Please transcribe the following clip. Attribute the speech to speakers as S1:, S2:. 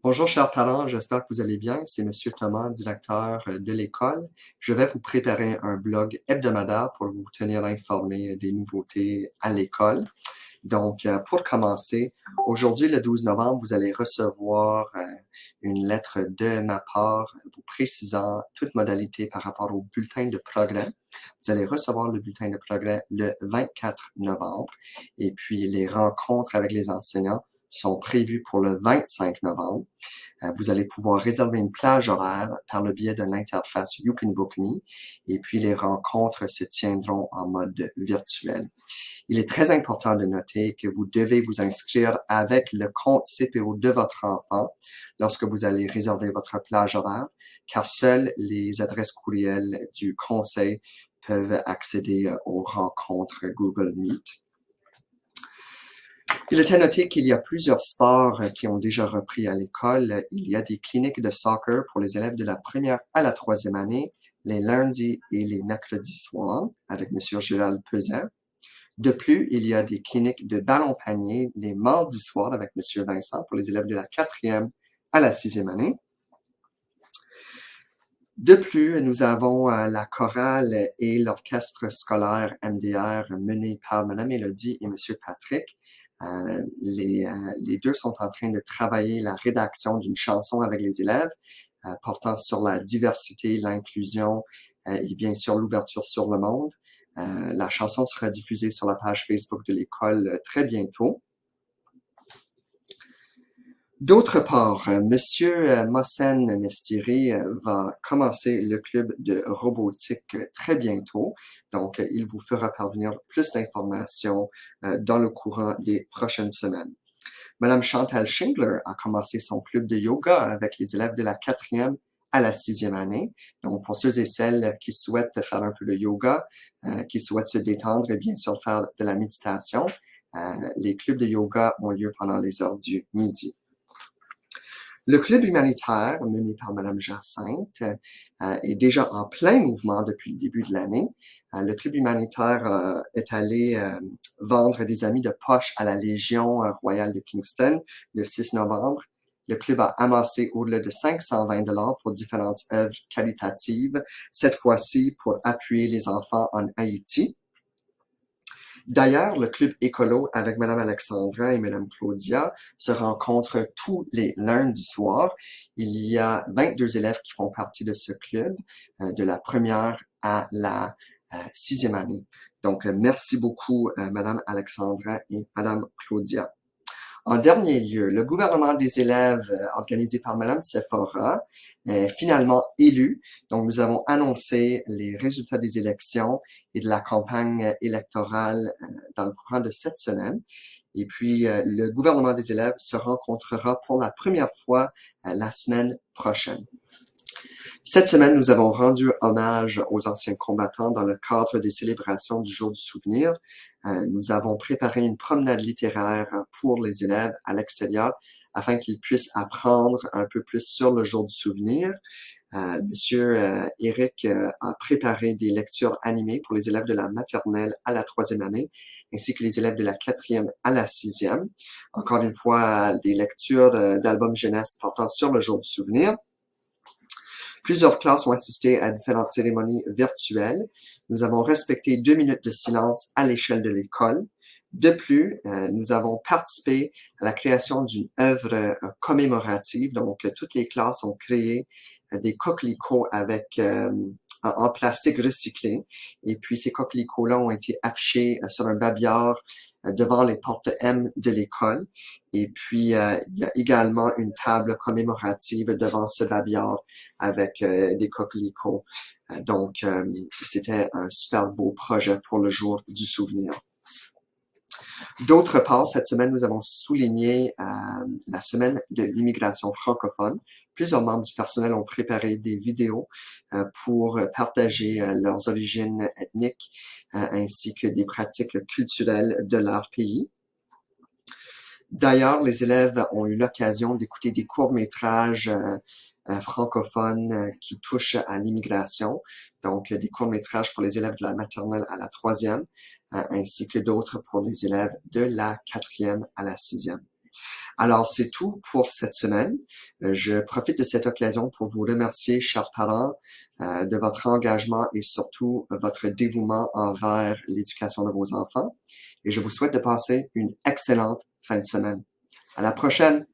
S1: Bonjour chers parents, j'espère que vous allez bien. C'est Monsieur Thomas, directeur de l'école. Je vais vous préparer un blog hebdomadaire pour vous tenir informé des nouveautés à l'école. Donc, pour commencer, aujourd'hui, le 12 novembre, vous allez recevoir une lettre de ma part vous précisant toute modalité par rapport au bulletin de progrès. Vous allez recevoir le bulletin de progrès le 24 novembre et puis les rencontres avec les enseignants sont prévues pour le 25 novembre. Vous allez pouvoir réserver une plage horaire par le biais de l'interface You Can Book Me et puis les rencontres se tiendront en mode virtuel. Il est très important de noter que vous devez vous inscrire avec le compte CPO de votre enfant lorsque vous allez réserver votre plage horaire, car seules les adresses courriels du conseil peuvent accéder aux rencontres Google Meet. Il est à noter qu'il y a plusieurs sports qui ont déjà repris à l'école. Il y a des cliniques de soccer pour les élèves de la première à la troisième année, les lundis et les mercredis soirs, avec M. Gérald Peset. De plus, il y a des cliniques de ballon panier les mardis soirs avec M. Vincent pour les élèves de la quatrième à la sixième année. De plus, nous avons la chorale et l'orchestre scolaire MDR mené par Mme Élodie et M. Patrick. Les deux sont en train de travailler la rédaction d'une chanson avec les élèves portant sur la diversité, l'inclusion et bien sûr l'ouverture sur le monde. La chanson sera diffusée sur la page Facebook de l'école très bientôt. D'autre part, Monsieur Mohsen Mestiri va commencer le club de robotique très bientôt. Donc, il vous fera parvenir plus d'informations dans le courant des prochaines semaines. Madame Chantal Schindler a commencé son club de yoga avec les élèves de la quatrième à la sixième année. Donc, pour ceux et celles qui souhaitent faire un peu de yoga, qui souhaitent se détendre et bien sûr faire de la méditation, les clubs de yoga ont lieu pendant les heures du midi. Le club humanitaire, mené par Madame Jacinthe, est déjà en plein mouvement depuis le début de l'année. Le club humanitaire est allé vendre des amis de poche à la Légion royale de Kingston le 6 novembre. Le club a amassé au-delà de 520 $ pour différentes œuvres caritatives, cette fois-ci pour appuyer les enfants en Haïti. D'ailleurs, le club écolo avec Madame Alexandra et Madame Claudia se rencontre tous les lundis soirs. Il y a 22 élèves qui font partie de ce club, de la première à la sixième année. Donc, merci beaucoup, Madame Alexandra et Madame Claudia. En dernier lieu, le gouvernement des élèves organisé par Madame Sephora est finalement élu. Donc, nous avons annoncé les résultats des élections et de la campagne électorale dans le courant de cette semaine. Et puis, le gouvernement des élèves se rencontrera pour la première fois la semaine prochaine. Cette semaine, nous avons rendu hommage aux anciens combattants dans le cadre des célébrations du Jour du souvenir. Nous avons préparé une promenade littéraire pour les élèves à l'extérieur afin qu'ils puissent apprendre un peu plus sur le Jour du souvenir. Monsieur Eric a préparé des lectures animées pour les élèves de la maternelle à la troisième année, ainsi que les élèves de la quatrième à la sixième. Encore une fois, des lectures d'albums jeunesse portant sur le Jour du souvenir. Plusieurs classes ont assisté à différentes cérémonies virtuelles. Nous avons respecté 2 minutes de silence à l'échelle de l'école. De plus, nous avons participé à la création d'une œuvre commémorative. Donc, toutes les classes ont créé des coquelicots avec en plastique recyclé. Et puis, ces coquelicots-là ont été affichés sur un babillard devant les portes M de l'école. Et puis, il y a également une table commémorative devant ce babillard avec des coquelicots. Donc, c'était un super beau projet pour le jour du souvenir. D'autre part, cette semaine, nous avons souligné la semaine de l'immigration francophone. Plusieurs membres du personnel ont préparé des vidéos pour partager leurs origines ethniques ainsi que des pratiques culturelles de leur pays. D'ailleurs, les élèves ont eu l'occasion d'écouter des courts-métrages francophones qui touchent à l'immigration, donc des courts-métrages pour les élèves de la maternelle à la troisième, ainsi que d'autres pour les élèves de la quatrième à la sixième. Alors, c'est tout pour cette semaine. Je profite de cette occasion pour vous remercier, chers parents, de votre engagement et surtout votre dévouement envers l'éducation de vos enfants. Et je vous souhaite de passer une excellente fin de semaine. À la prochaine!